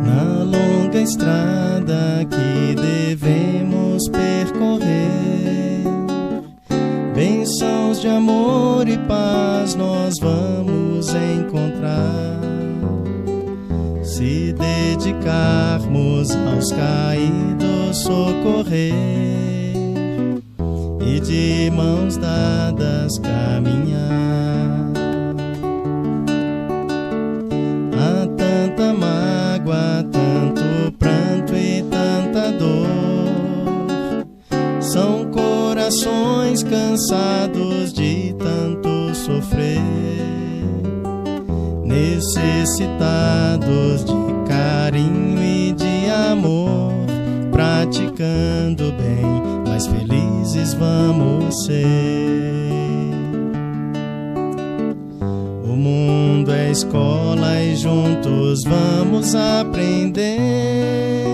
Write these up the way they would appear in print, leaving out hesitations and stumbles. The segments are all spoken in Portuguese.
na longa estrada que devemos percorrer. Bênçãos de amor e paz nós vamos encontrar, se dedicarmos aos caídos socorrer e de mãos dadas caminhar. Há tanta mágoa, tanto pranto e tanta dor, são corações cansados de tanto sofrer, necessitados de carinho e de amor, praticando bem, mais felizes vamos ser. O mundo é escola e juntos vamos aprender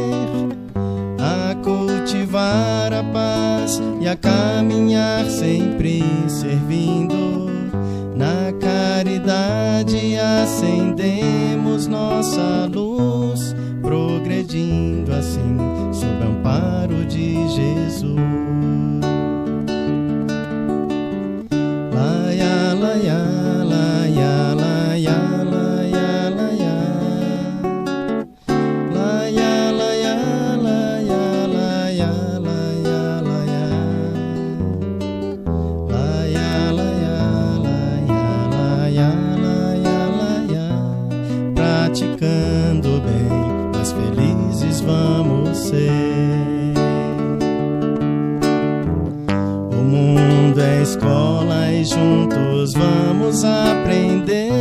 a cultivar a paz e a caminhar sempre servindo. Na caridade acendemos nossa luz, progredindo assim sob o amparo de Jesus. Laia, laia, laia, laia, laia, laia. Laia, laia, laia, laia, laia, laia. Laia, laia, laia, laia, laia. Praticando bem, mais felizes vamos ser. O mundo é escola e juntos vamos aprender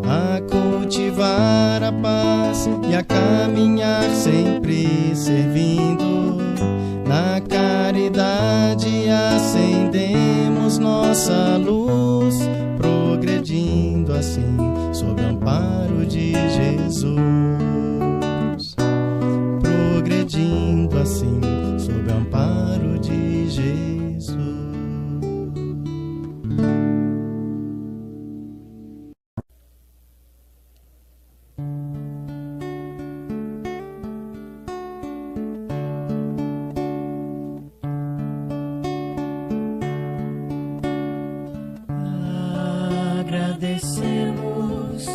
a cultivar a paz e a caminhar sempre servindo. Na caridade acendemos nossa luz, progredindo assim sob o amparo de Jesus. Progredindo assim sob o amparo de Jesus. Agradecemos,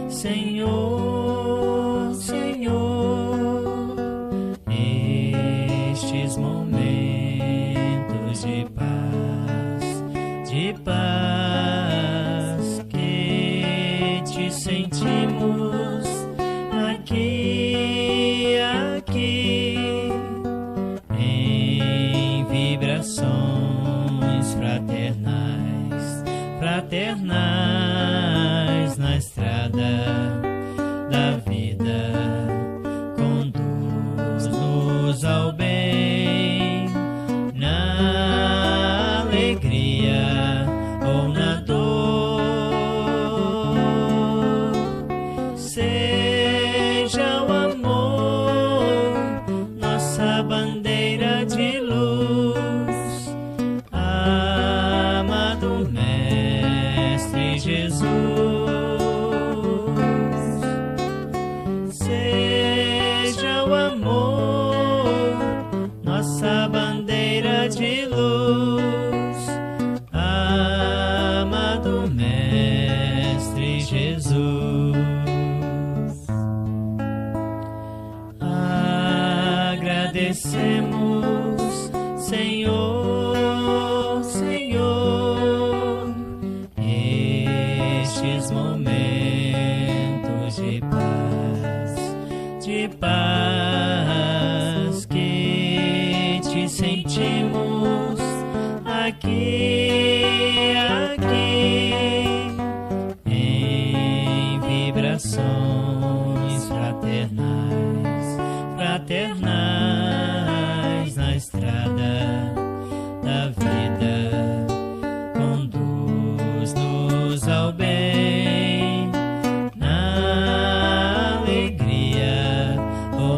Senhor, Senhor, estes momentos de paz que te sentimos aqui, em vibrações fraternais na estrada da vida. Conduz-nos ao bem, na alegria ou na dor. Seja o amor nossa bandeira de luz, amado Mestre Jesus. Seja o amor nossa bandeira de luz, amado Mestre Jesus. Agradecemos, Senhor, Senhor, estes momentos de paz que te sentimos aqui, em vibrações fraternais na estrada da vida. Conduz-nos ao bem, na alegria ou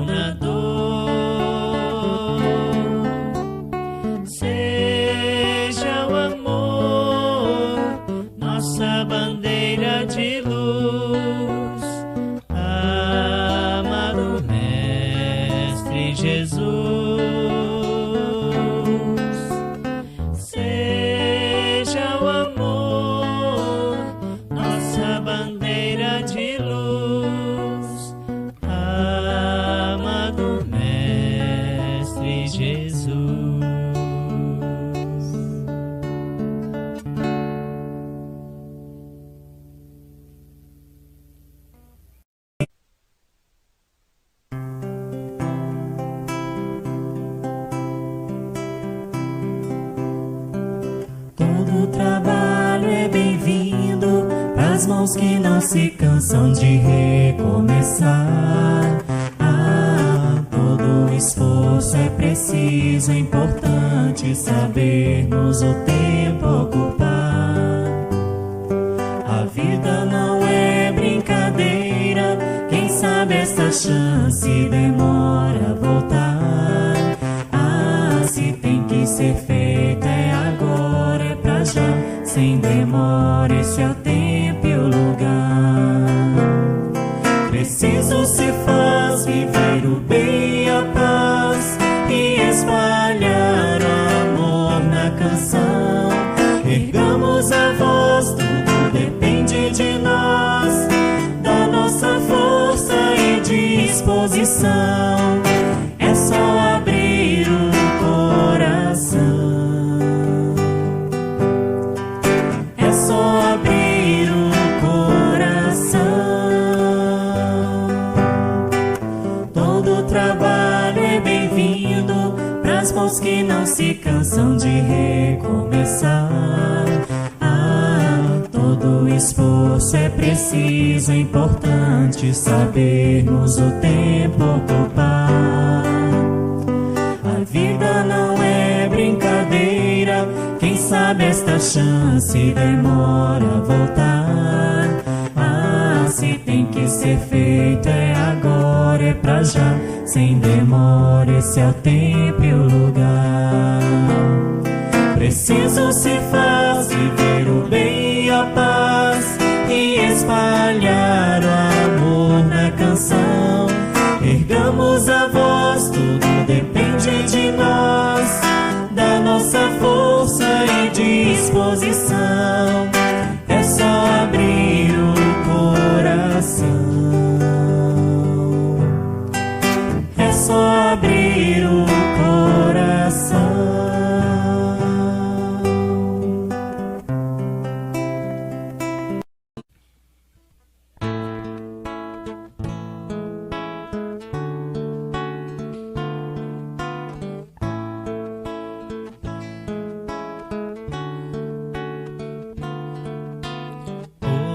mãos que não se cansam de recomeçar. Todo esforço é preciso, é importante sabermos o tempo ocupar. A vida não é brincadeira, quem sabe esta chance demora a voltar. Se tem que ser feito é agora, é pra já, sem demora, esse é o tempo e o lugar. Preciso se faz viver o bem e a paz e espalhar o amor na canção. Ergamos a voz, tudo depende de nós, da nossa força e disposição. É só abrir o coração. É só abrir o coração. Todo trabalho é bem-vindo pras mãos que não se cansam de recomeçar. Todo esforço é preciso, é importante sabermos o tempo ocupar. A vida não é brincadeira, quem sabe esta chance demora a voltar. Se tem que ser feito é agora, é pra já, sem demora, esse é o tempo e o lugar. Preciso se faz viver o bem e a paz e espalhar o amor na canção. Ergamos a voz, tudo depende de nós, da nossa força e disposição. É só abrir o coração. É só abrir o coração.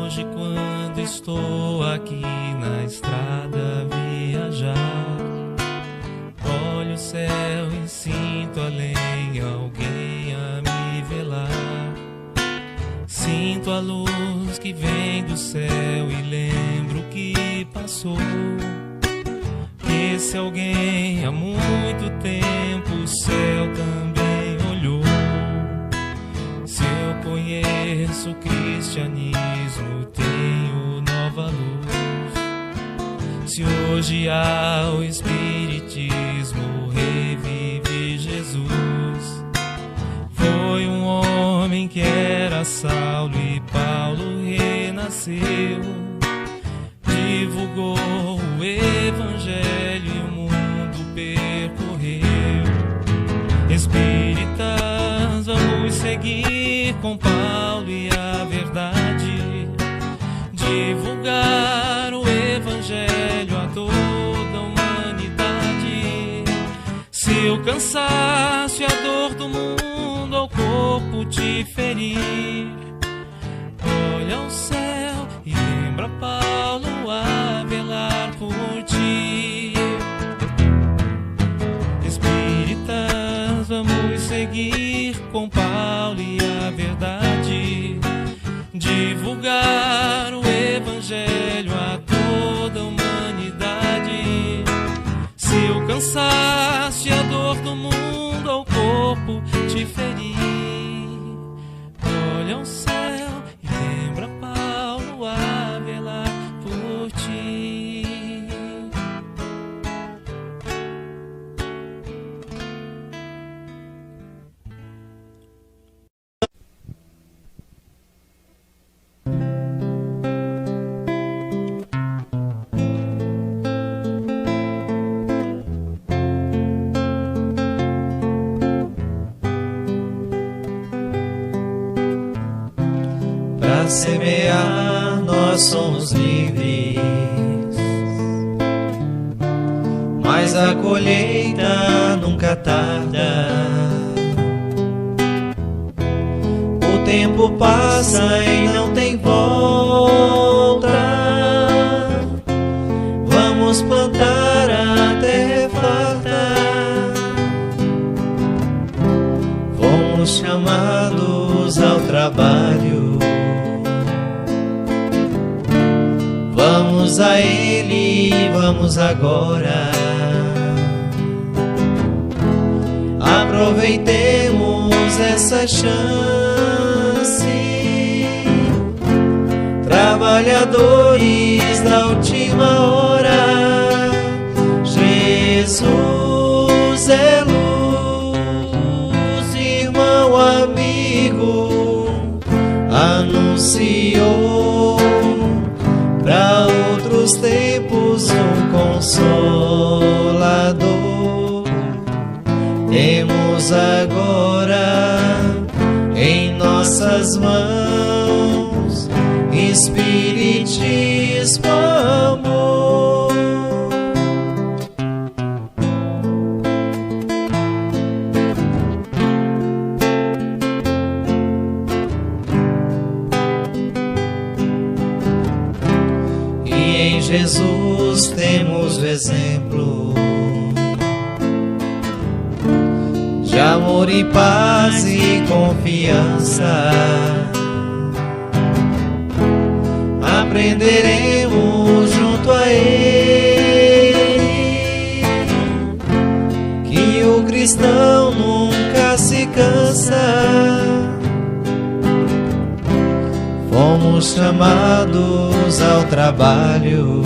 Hoje, quando estou aqui na estrada a viajar, olho o céu e sinto além alguém a me velar. Sinto a luz que vem do céu e lembro que passou. Esse alguém há muito tempo o céu também olhou. Se eu conheço o cristianismo, tenho nova luz. Se hoje há o espiritismo, revive Jesus. Foi um homem que era Saulo e Paulo renasceu. Divulgou o evangelho e o mundo percorreu. Espíritas, vamos seguir com Paulo e a verdade, divulgar o evangelho a toda a humanidade. Se o cansaço e a dor do mundo ao corpo te ferir, olha ao céu e lembra Paulo a velar por ti. Espíritas, vamos seguir com Paulo e a verdade, divulgar o evangelho a toda a humanidade. Se o cansaço e a dor do mundo ao corpo te ferir, olha ao céu e lembra Paulo a velar por ti. Para semear nós somos livres, mas a colheita nunca tarda. O tempo passa e não tem volta. volta. Vamos plantar a terra farta. Fomos chamados ao trabalho. Vamos a Ele, vamos agora. Aproveitemos essa chance. Trabalhadores da última hora. Jesus é luz, irmão, amigo, anunciou para outros tempos um consolador. Temos agora em nossas mãos Espiritismo, amor. E em Jesus temos o exemplo de amor e paz e confiança. Aprenderemos junto a Ele que o cristão nunca se cansa. Fomos chamados ao trabalho.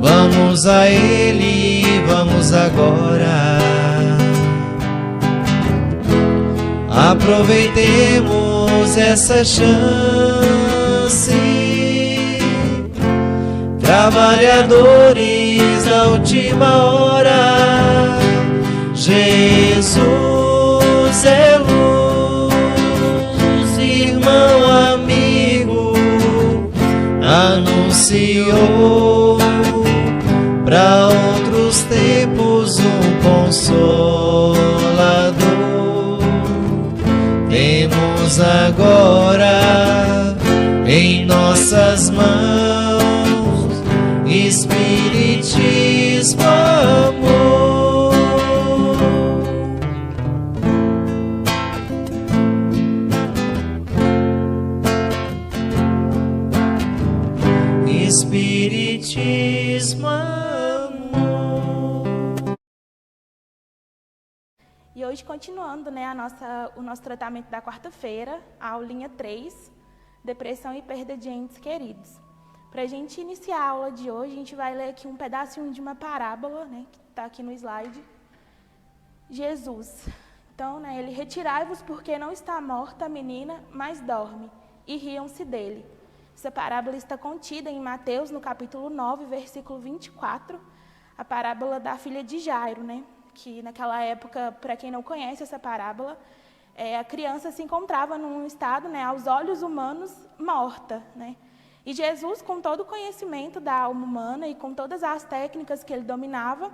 Vamos a Ele, vamos agora. Aproveitemos essa chance. Trabalhadores da última hora. Jesus é luz, irmão, amigo, anunciou para outros tempos um consolador. Temos agora em nossas mãos Espiritismo, amor. Espiritismo, amor. E hoje, continuando, né, o nosso tratamento da quarta-feira, a aulinha 3, depressão e perda de entes queridos. Para a gente iniciar a aula de hoje, a gente vai ler aqui um pedacinho de uma parábola, né, que está aqui no slide. Jesus. Então, né, ele: retirai-vos porque não está morta a menina, mas dorme, e riam-se dele. Essa parábola está contida em Mateus, no capítulo 9, versículo 24, a parábola da filha de Jairo, né? Que naquela época, para quem não conhece essa parábola, a criança se encontrava num estado, né, aos olhos humanos, morta, né? E Jesus, com todo o conhecimento da alma humana e com todas as técnicas que ele dominava,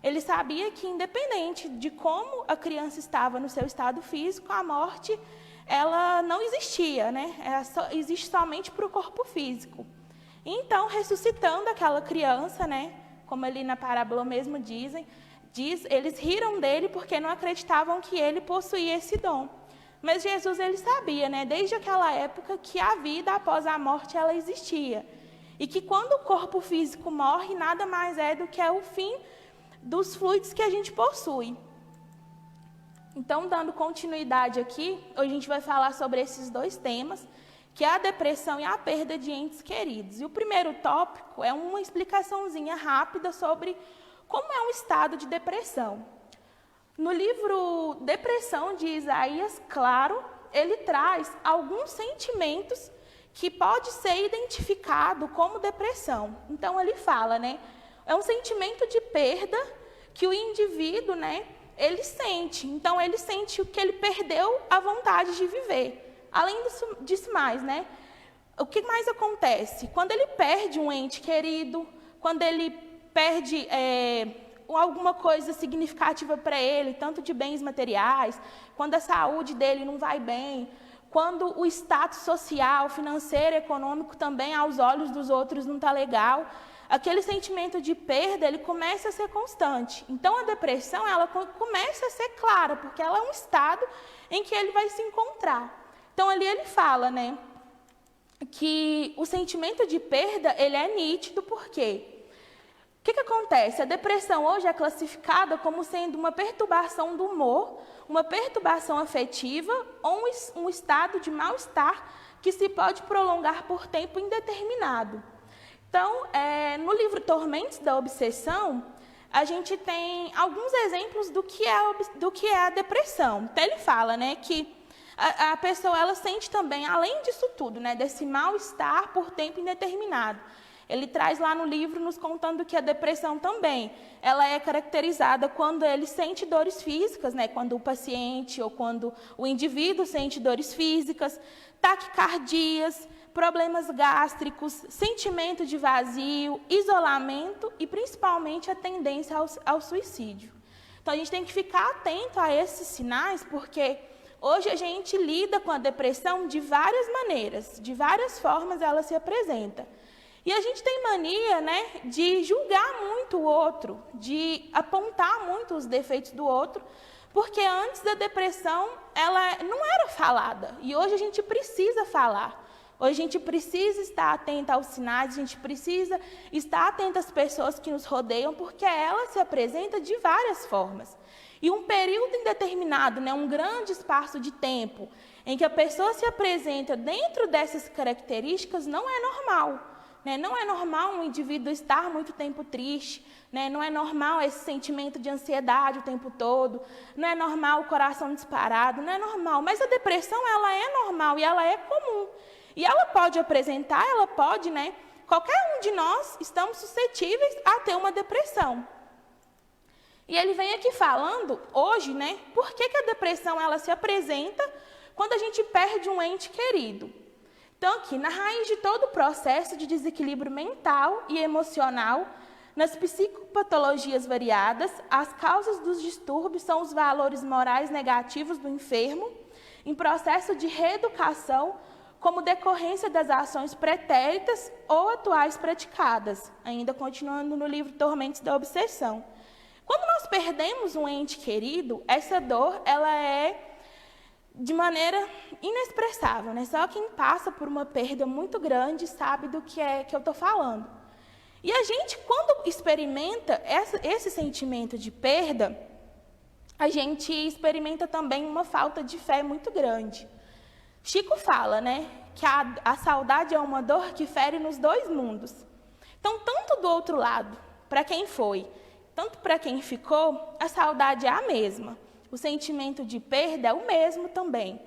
ele sabia que, independente de como a criança estava no seu estado físico, a morte, ela não existia, né? Existe somente para o corpo físico. Então, ressuscitando aquela criança, né, como ali na parábola mesmo diz, eles riram dele porque não acreditavam que ele possuía esse dom. Mas Jesus, ele sabia, né, desde aquela época, que a vida após a morte ela existia. E que quando o corpo físico morre, nada mais é do que o fim dos fluidos que a gente possui. Então, dando continuidade aqui, hoje a gente vai falar sobre esses dois temas, que é a depressão e a perda de entes queridos. E o primeiro tópico é uma explicaçãozinha rápida sobre como é um estado de depressão. No livro Depressão, de Isaías Claro, ele traz alguns sentimentos que pode ser identificado como depressão. Então, ele fala, né, é um sentimento de perda que o indivíduo, né, ele sente. Então, ele sente que ele perdeu a vontade de viver. Além disso mais, né, o que mais acontece? Quando ele perde um ente querido, quando ele perde alguma coisa significativa para ele, tanto de bens materiais, quando a saúde dele não vai bem, quando o status social, financeiro, econômico também aos olhos dos outros não está legal, aquele sentimento de perda, ele começa a ser constante. Então, a depressão, ela começa a ser clara, porque ela é um estado em que ele vai se encontrar. Então, ali ele fala, né, que o sentimento de perda, ele é nítido, por quê? O que acontece? A depressão hoje é classificada como sendo uma perturbação do humor, uma perturbação afetiva ou um estado de mal-estar que se pode prolongar por tempo indeterminado. Então, no livro Tormentos da Obsessão, a gente tem alguns exemplos do que é a depressão. Então, ele fala, né, que a pessoa ela sente também, além disso tudo, né, desse mal-estar por tempo indeterminado. Ele traz lá no livro nos contando que a depressão também, ela é caracterizada quando ele sente dores físicas, né, quando o paciente ou quando o indivíduo sente dores físicas, taquicardias, problemas gástricos, sentimento de vazio, isolamento e principalmente a tendência ao suicídio. Então a gente tem que ficar atento a esses sinais, porque hoje a gente lida com a depressão de várias maneiras, de várias formas ela se apresenta. E a gente tem mania, né, de julgar muito o outro, de apontar muito os defeitos do outro, porque antes da depressão ela não era falada e hoje a gente precisa falar. Hoje a gente precisa estar atento aos sinais, a gente precisa estar atento às pessoas que nos rodeiam, porque ela se apresenta de várias formas. E um período indeterminado, né, um grande espaço de tempo, em que a pessoa se apresenta dentro dessas características, não é normal. Né? Não é normal um indivíduo estar muito tempo triste, né? Não é normal esse sentimento de ansiedade o tempo todo, não é normal o coração disparado, não é normal. Mas a depressão, ela é normal e ela é comum. E ela pode apresentar, ela pode, né? Qualquer um de nós estamos suscetíveis a ter uma depressão. E ele vem aqui falando, hoje, né? Por que a depressão ela se apresenta quando a gente perde um ente querido? Então, aqui, na raiz de todo o processo de desequilíbrio mental e emocional, nas psicopatologias variadas, as causas dos distúrbios são os valores morais negativos do enfermo, em processo de reeducação, como decorrência das ações pretéritas ou atuais praticadas, ainda continuando no livro Tormentos da Obsessão. Quando nós perdemos um ente querido, essa dor, ela é de maneira inexpressável, né? Só quem passa por uma perda muito grande sabe do que eu estou falando. E a gente, quando experimenta esse sentimento de perda, a gente experimenta também uma falta de fé muito grande. Chico fala, né, que a saudade é uma dor que fere nos dois mundos. Então, tanto do outro lado, para quem foi, tanto para quem ficou, a saudade é a mesma. O sentimento de perda é o mesmo também.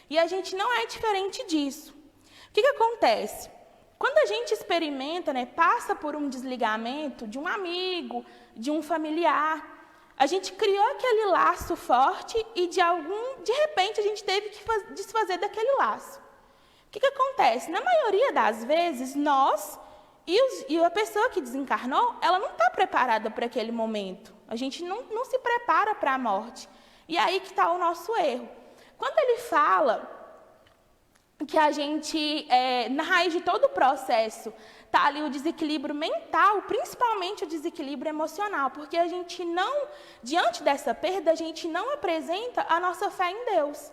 E a gente não é diferente disso. O que acontece? Quando a gente experimenta, né, passa por um desligamento de um amigo, de um familiar, a gente criou aquele laço forte e de repente a gente teve que desfazer daquele laço. O que acontece? Na maioria das vezes, nós e a pessoa que desencarnou, ela não está preparada para aquele momento. A gente não se prepara para a morte. E aí que está o nosso erro. Quando ele fala que a gente, na raiz de todo o processo, está ali o desequilíbrio mental, principalmente o desequilíbrio emocional, porque a gente não, diante dessa perda, a gente não apresenta a nossa fé em Deus.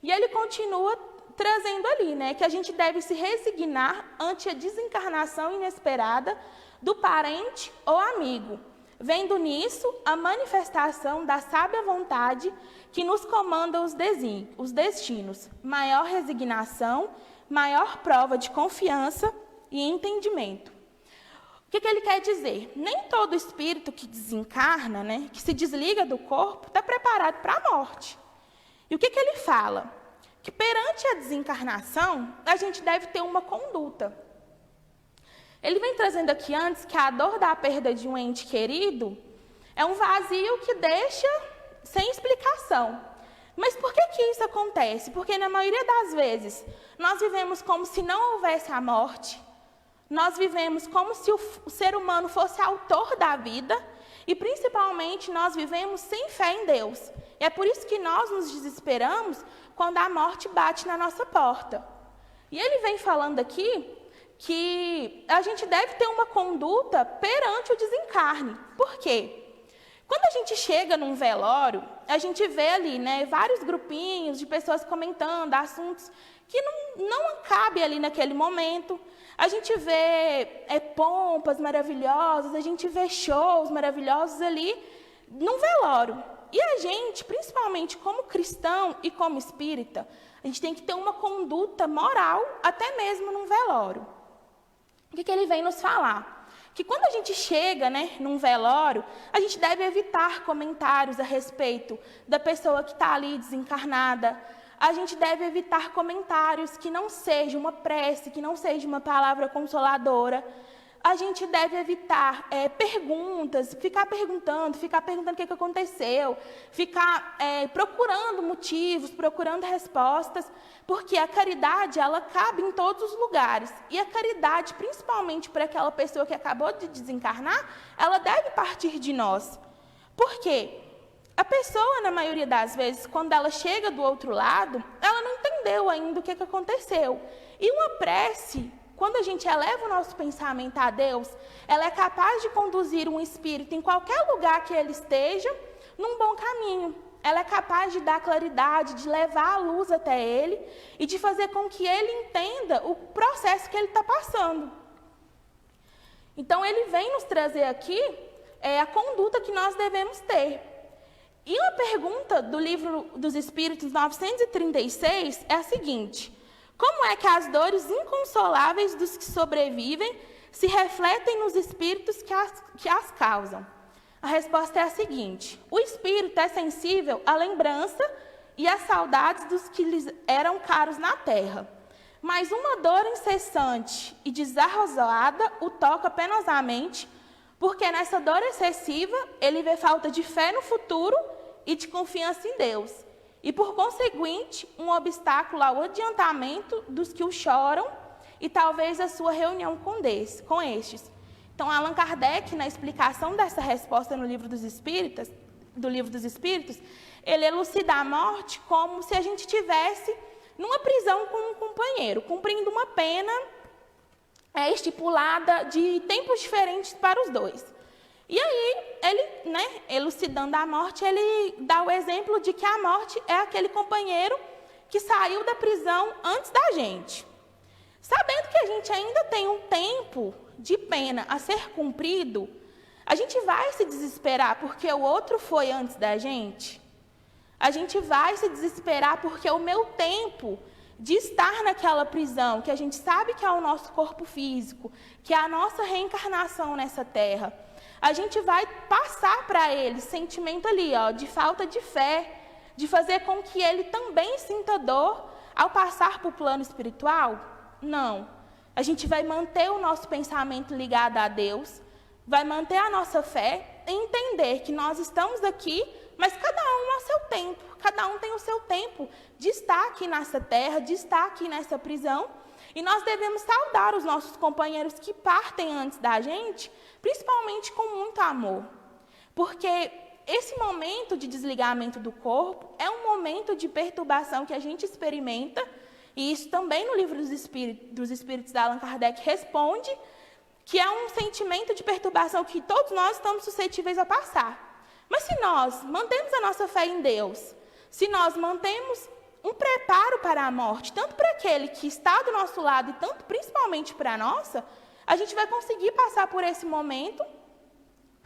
E ele continua trazendo ali, né, que a gente deve se resignar ante a desencarnação inesperada do parente ou amigo, vendo nisso a manifestação da sábia vontade que nos comanda os destinos, maior resignação, maior prova de confiança e entendimento. O que ele quer dizer? Nem todo espírito que desencarna, né, que se desliga do corpo, está preparado para a morte. E o que ele fala? Que perante a desencarnação, a gente deve ter uma conduta. Ele vem trazendo aqui antes que a dor da perda de um ente querido é um vazio que deixa sem explicação. Mas por que isso acontece? Porque na maioria das vezes nós vivemos como se não houvesse a morte. Nós vivemos como se o ser humano fosse autor da vida e, principalmente, nós vivemos sem fé em Deus. E é por isso que nós nos desesperamos quando a morte bate na nossa porta. E ele vem falando aqui que a gente deve ter uma conduta perante o desencarne. Por quê? Quando a gente chega num velório, a gente vê ali, né, vários grupinhos de pessoas comentando assuntos que não cabem ali naquele momento. A gente vê pompas maravilhosas, a gente vê shows maravilhosos ali num velório. E a gente, principalmente como cristão e como espírita, a gente tem que ter uma conduta moral até mesmo num velório. O que ele vem nos falar? Que quando a gente chega, né, num velório, a gente deve evitar comentários a respeito da pessoa que está ali desencarnada. A gente deve evitar comentários que não seja uma prece, que não seja uma palavra consoladora. A gente deve evitar perguntas, ficar perguntando o que aconteceu, ficar procurando motivos, procurando respostas, porque a caridade, ela cabe em todos os lugares. E a caridade, principalmente para aquela pessoa que acabou de desencarnar, ela deve partir de nós. Por quê? A pessoa, na maioria das vezes, quando ela chega do outro lado, ela não entendeu ainda o que aconteceu. E uma prece, quando a gente eleva o nosso pensamento a Deus, ela é capaz de conduzir um espírito em qualquer lugar que ele esteja, num bom caminho. Ela é capaz de dar claridade, de levar a luz até ele e de fazer com que ele entenda o processo que ele está passando. Então, ele vem nos trazer aqui a conduta que nós devemos ter. E uma pergunta do Livro dos Espíritos 936 é a seguinte: como é que as dores inconsoláveis dos que sobrevivem se refletem nos espíritos que as causam? A resposta é a seguinte: o espírito é sensível à lembrança e às saudades dos que lhes eram caros na terra. Mas uma dor incessante e desarrolada o toca penosamente, porque nessa dor excessiva ele vê falta de fé no futuro e de confiança em Deus. E, por conseguinte, um obstáculo ao adiantamento dos que o choram e talvez a sua reunião com estes. Então, Allan Kardec, na explicação dessa resposta no Livro dos Espíritos, ele elucida a morte como se a gente estivesse numa prisão com um companheiro, cumprindo uma pena estipulada de tempos diferentes para os dois. E aí, ele, elucidando a morte, ele dá o exemplo de que a morte é aquele companheiro que saiu da prisão antes da gente. Sabendo que a gente ainda tem um tempo de pena a ser cumprido, a gente vai se desesperar porque o outro foi antes da gente? A gente vai se desesperar porque o meu tempo de estar naquela prisão, que a gente sabe que é o nosso corpo físico, que é a nossa reencarnação nessa terra, a gente vai passar para ele sentimento ali, de falta de fé, de fazer com que ele também sinta dor ao passar para o plano espiritual? Não. A gente vai manter o nosso pensamento ligado a Deus, vai manter a nossa fé e entender que nós estamos aqui, mas cada um ao seu tempo. Cada um tem o seu tempo de estar aqui nessa terra, de estar aqui nessa prisão. E nós devemos saudar os nossos companheiros que partem antes da gente, principalmente com muito amor. Porque esse momento de desligamento do corpo é um momento de perturbação que a gente experimenta, e isso também no Livro dos Espíritos de Allan Kardec responde, que é um sentimento de perturbação que todos nós estamos suscetíveis a passar. Mas se nós mantemos a nossa fé em Deus, se nós mantemos um preparo para a morte, tanto para aquele que está do nosso lado e tanto principalmente para a nossa, a gente vai conseguir passar por esse momento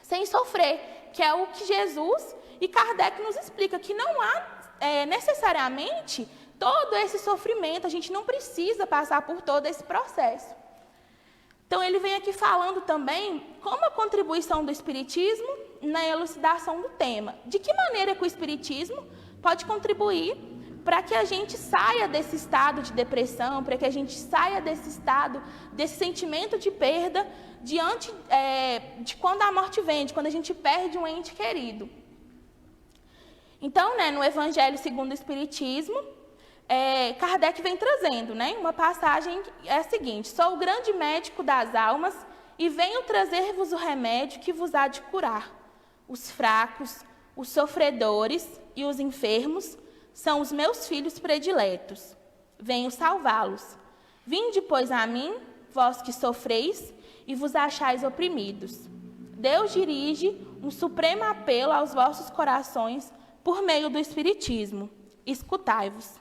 sem sofrer, que é o que Jesus e Kardec nos explica, que não há necessariamente todo esse sofrimento, a gente não precisa passar por todo esse processo. Então, ele vem aqui falando também como a contribuição do Espiritismo na elucidação do tema. De que maneira que o Espiritismo pode contribuir para que a gente saia desse estado de depressão, para que a gente saia desse estado, desse sentimento de perda, diante de quando a morte vem, de quando a gente perde um ente querido. Então, no Evangelho segundo o Espiritismo, Kardec vem trazendo, né? Uma passagem é a seguinte: sou o grande médico das almas e venho trazer-vos o remédio que vos há de curar. Os fracos, os sofredores e os enfermos são os meus filhos prediletos. Venho salvá-los. Vinde, pois, a mim, vós que sofreis e vos achais oprimidos. Deus dirige um supremo apelo aos vossos corações por meio do Espiritismo. Escutai-vos.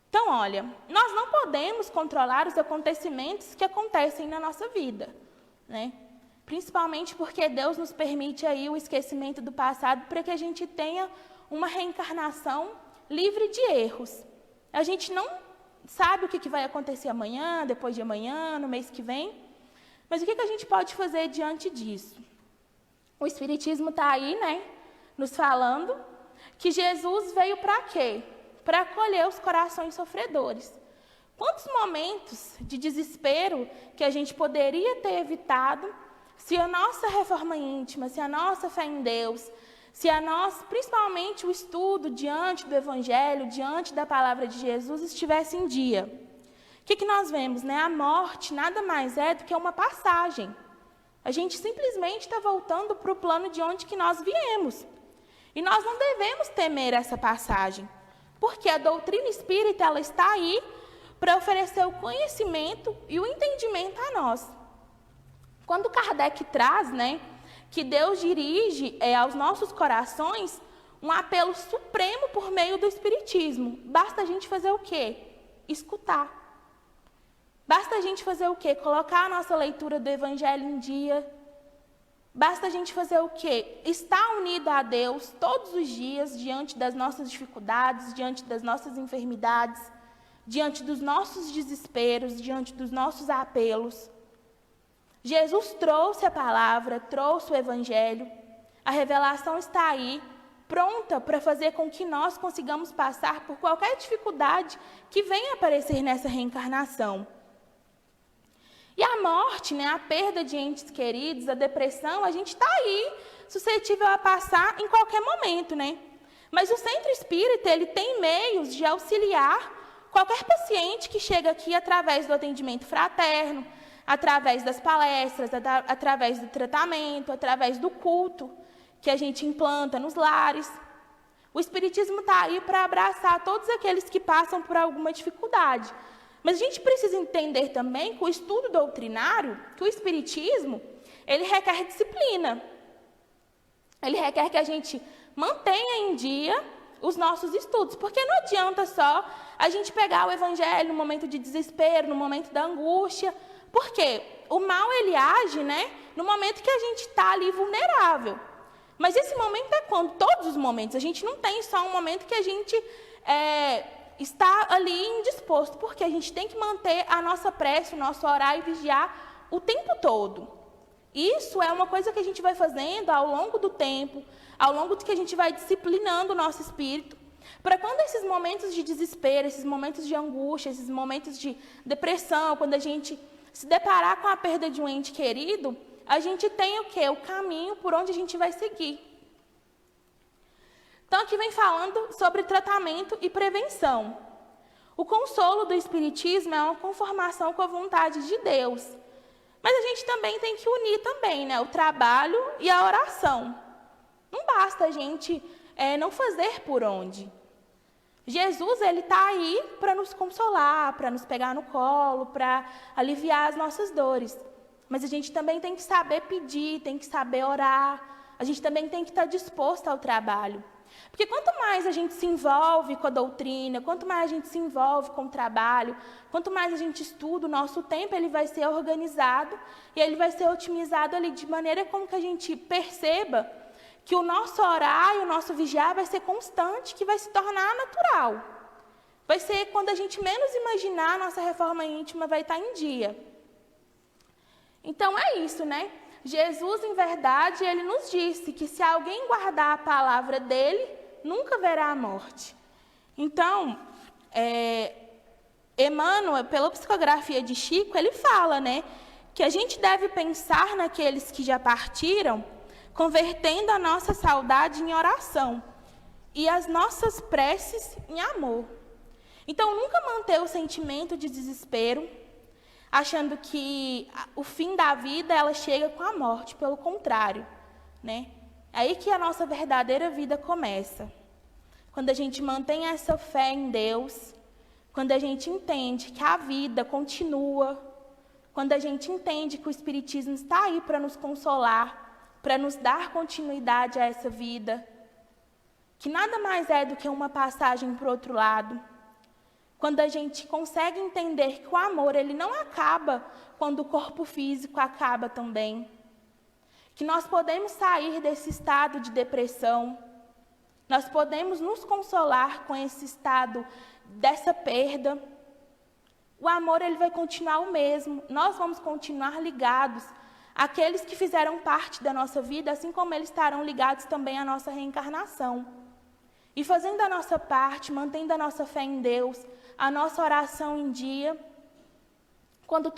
Então, olha, nós não podemos controlar os acontecimentos que acontecem na nossa vida, né? Principalmente porque Deus nos permite aí o esquecimento do passado para que a gente tenha uma reencarnação livre de erros. A gente não sabe o que vai acontecer amanhã, depois de amanhã, no mês que vem. Mas o que a gente pode fazer diante disso? O Espiritismo está aí, né, nos falando que Jesus veio para quê? Para acolher os corações sofredores. Quantos momentos de desespero que a gente poderia ter evitado se a nossa reforma íntima, se a nossa fé em Deus, se a nossa, principalmente o estudo diante do Evangelho, diante da palavra de Jesus, estivesse em dia? O que nós vemos, né? A morte nada mais é do que uma passagem. A gente simplesmente está voltando para o plano de onde que nós viemos. E nós não devemos temer essa passagem, porque a doutrina espírita ela está aí para oferecer o conhecimento e o entendimento a nós. Quando Kardec traz, né, que Deus dirige aos nossos corações um apelo supremo por meio do Espiritismo, basta a gente fazer o quê? Escutar. Basta a gente fazer o quê? Colocar a nossa leitura do Evangelho em dia. Basta a gente fazer o quê? Estar unido a Deus todos os dias, diante das nossas dificuldades, diante das nossas enfermidades, diante dos nossos desesperos, diante dos nossos apelos. Jesus trouxe a palavra, trouxe o Evangelho. A revelação está aí, pronta para fazer com que nós consigamos passar por qualquer dificuldade que venha aparecer nessa reencarnação. E a morte, né, a perda de entes queridos, a depressão, a gente está aí, suscetível a passar em qualquer momento, né? Mas o Centro Espírita, ele tem meios de auxiliar qualquer paciente que chega aqui através do atendimento fraterno, através das palestras, através do tratamento, através do culto que a gente implanta nos lares. O Espiritismo está aí para abraçar todos aqueles que passam por alguma dificuldade. Mas a gente precisa entender também que o estudo doutrinário, que o Espiritismo, ele requer disciplina. Ele requer que a gente mantenha em dia os nossos estudos, porque não adianta só a gente pegar o Evangelho no momento de desespero, no momento da angústia, porque o mal ele age, né, no momento que a gente está ali vulnerável. Mas esse momento é quando? Todos os momentos. A gente não tem só um momento que a gente está ali indisposto, porque a gente tem que manter a nossa prece, o nosso orar e vigiar o tempo todo. Isso é uma coisa que a gente vai fazendo ao longo do tempo, ao longo do que a gente vai disciplinando o nosso espírito, para quando esses momentos de desespero, esses momentos de angústia, esses momentos de depressão, quando a gente se deparar com a perda de um ente querido, a gente tem o quê? O caminho por onde a gente vai seguir. Então, aqui vem falando sobre tratamento e prevenção. O consolo do Espiritismo é uma conformação com a vontade de Deus. Mas a gente também tem que unir também, né, o trabalho e a oração. Não basta a gente não fazer por onde. Jesus ele está aí para nos consolar, para nos pegar no colo, para aliviar as nossas dores. Mas a gente também tem que saber pedir, tem que saber orar. A gente também tem que estar disposto ao trabalho. Porque quanto mais a gente se envolve com a doutrina, quanto mais a gente se envolve com o trabalho, quanto mais a gente estuda, o nosso tempo ele vai ser organizado e ele vai ser otimizado ali de maneira como que a gente perceba que o nosso orar e o nosso vigiar vai ser constante, que vai se tornar natural. Vai ser quando a gente menos imaginar, a nossa reforma íntima vai estar em dia. Então é isso, né? Jesus, em verdade, ele nos disse que se alguém guardar a palavra dele, nunca verá a morte. Então, Emmanuel, pela psicografia de Chico, ele fala, né, que a gente deve pensar naqueles que já partiram, convertendo a nossa saudade em oração e as nossas preces em amor. Então, nunca manter o sentimento de desespero, achando que o fim da vida ela chega com a morte, pelo contrário, né? É aí que a nossa verdadeira vida começa. Quando a gente mantém essa fé em Deus, quando a gente entende que a vida continua, quando a gente entende que o Espiritismo está aí para nos consolar, para nos dar continuidade a essa vida, que nada mais é do que uma passagem para o outro lado. Quando a gente consegue entender que o amor ele não acaba quando o corpo físico acaba também, que nós podemos sair desse estado de depressão, nós podemos nos consolar com esse estado dessa perda. O amor ele vai continuar o mesmo, nós vamos continuar ligados àqueles que fizeram parte da nossa vida, assim como eles estarão ligados também à nossa reencarnação. E fazendo a nossa parte, mantendo a nossa fé em Deus, a nossa oração em dia, quando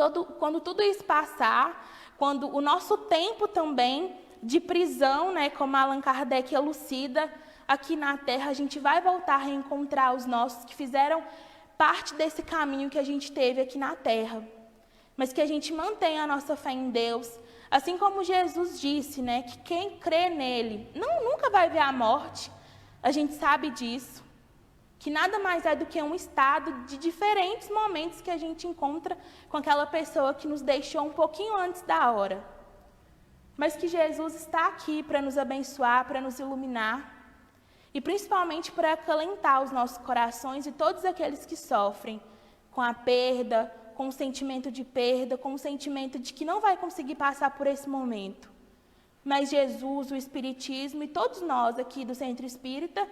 tudo isso passar, quando o nosso tempo também de prisão, né, como Allan Kardec elucida, aqui na Terra, a gente vai voltar a reencontrar os nossos que fizeram parte desse caminho que a gente teve aqui na Terra. Mas que a gente mantenha a nossa fé em Deus, assim como Jesus disse, né, que quem crê nele nunca vai ver a morte, a gente sabe disso. Que nada mais é do que um estado de diferentes momentos que a gente encontra com aquela pessoa que nos deixou um pouquinho antes da hora. Mas que Jesus está aqui para nos abençoar, para nos iluminar e principalmente para acalentar os nossos corações e todos aqueles que sofrem com a perda, com o sentimento de perda, com o sentimento de que não vai conseguir passar por esse momento. Mas Jesus, o Espiritismo e todos nós aqui do Centro Espírita,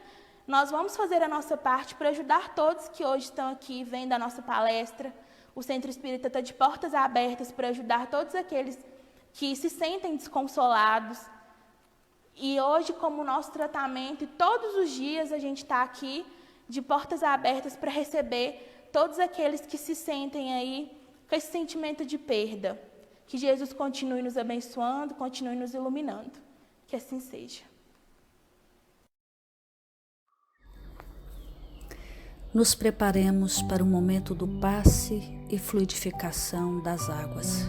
nós vamos fazer a nossa parte para ajudar todos que hoje estão aqui vendo a nossa palestra. O Centro Espírita está de portas abertas para ajudar todos aqueles que se sentem desconsolados. E hoje, como nosso tratamento, e todos os dias a gente está aqui de portas abertas para receber todos aqueles que se sentem aí com esse sentimento de perda. Que Jesus continue nos abençoando, continue nos iluminando. Que assim seja. Nos preparemos para o momento do passe e fluidificação das águas.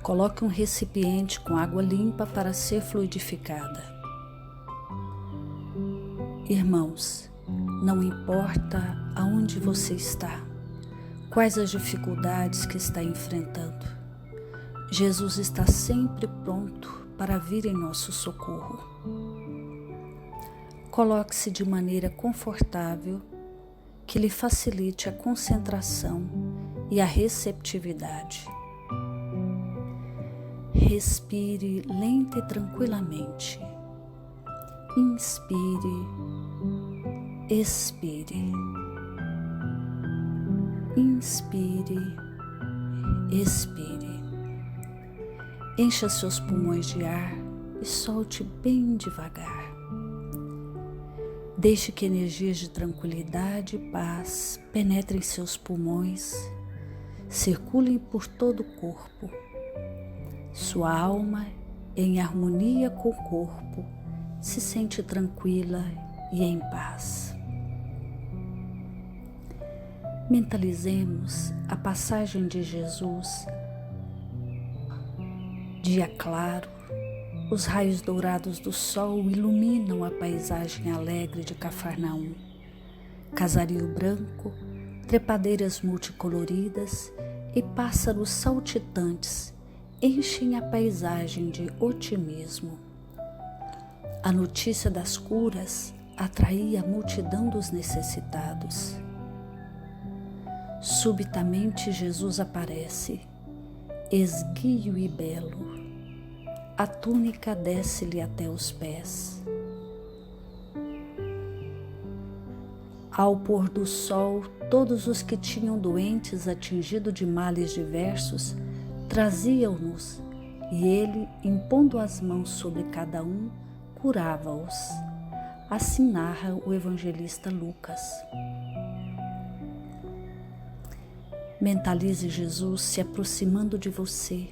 Coloque um recipiente com água limpa para ser fluidificada. Irmãos, não importa aonde você está, quais as dificuldades que está enfrentando, Jesus está sempre pronto para vir em nosso socorro. Coloque-se de maneira confortável, que lhe facilite a concentração e a receptividade. Respire lenta e tranquilamente. Inspire, expire. Inspire, expire. Encha seus pulmões de ar e solte bem devagar. Deixe que energias de tranquilidade e paz penetrem seus pulmões, circulem por todo o corpo. Sua alma, em harmonia com o corpo, se sente tranquila e em paz. Mentalizemos a passagem de Jesus. Dia claro, os raios dourados do sol iluminam a paisagem alegre de Cafarnaum. Casario branco, trepadeiras multicoloridas e pássaros saltitantes enchem a paisagem de otimismo. A notícia das curas atraía a multidão dos necessitados. Subitamente Jesus aparece, esguio e belo. A túnica desce-lhe até os pés. Ao pôr do sol, todos os que tinham doentes atingidos de males diversos traziam-nos, e ele, impondo as mãos sobre cada um, curava-os. Assim narra o evangelista Lucas. Mentalize Jesus se aproximando de você.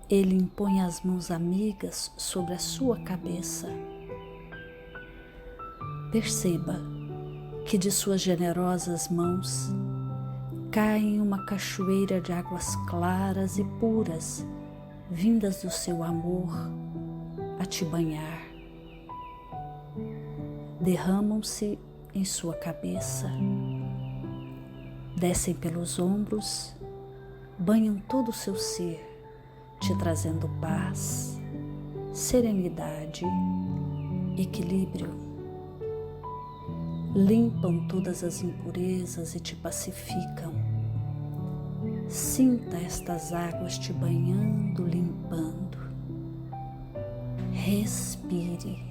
Ele impõe as mãos amigas sobre a sua cabeça. Perceba que de suas generosas mãos cai uma cachoeira de águas claras e puras, vindas do seu amor a te banhar. Derramam-se em sua cabeça, descem pelos ombros, banham todo o seu ser, te trazendo paz, serenidade, equilíbrio. Limpam todas as impurezas e te pacificam. Sinta estas águas te banhando, limpando. Respire.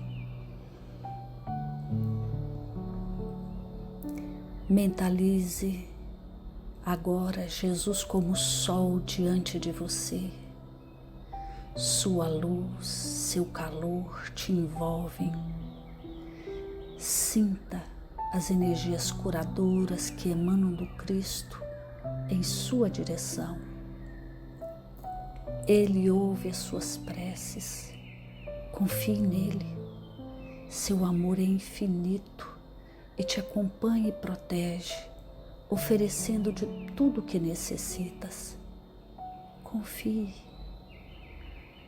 Mentalize agora Jesus como sol diante de você. Sua luz, seu calor te envolvem. Sinta as energias curadoras que emanam do Cristo em sua direção. Ele ouve as suas preces. Confie nele. Seu amor é infinito e te acompanha e protege, oferecendo de tudo o que necessitas. Confie.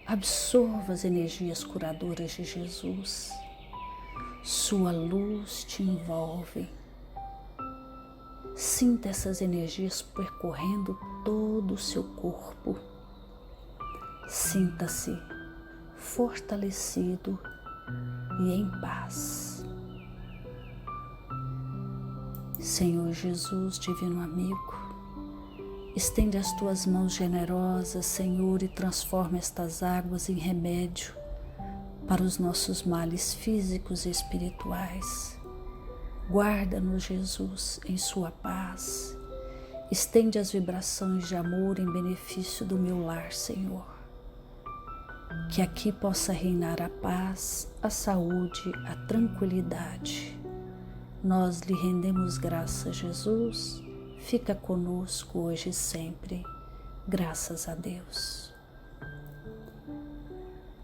Absorva as energias curadoras de Jesus. Sua luz te envolve. Sinta essas energias percorrendo todo o seu corpo. Sinta-se fortalecido e em paz. Senhor Jesus, divino amigo, estende as tuas mãos generosas, Senhor, e transforma estas águas em remédio para os nossos males físicos e espirituais. Guarda-nos, Jesus, em sua paz. Estende as vibrações de amor em benefício do meu lar, Senhor. Que aqui possa reinar a paz, a saúde, a tranquilidade. Nós lhe rendemos graças, Jesus. Fica conosco hoje e sempre. Graças a Deus.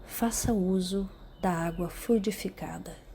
Faça uso da água fluidificada.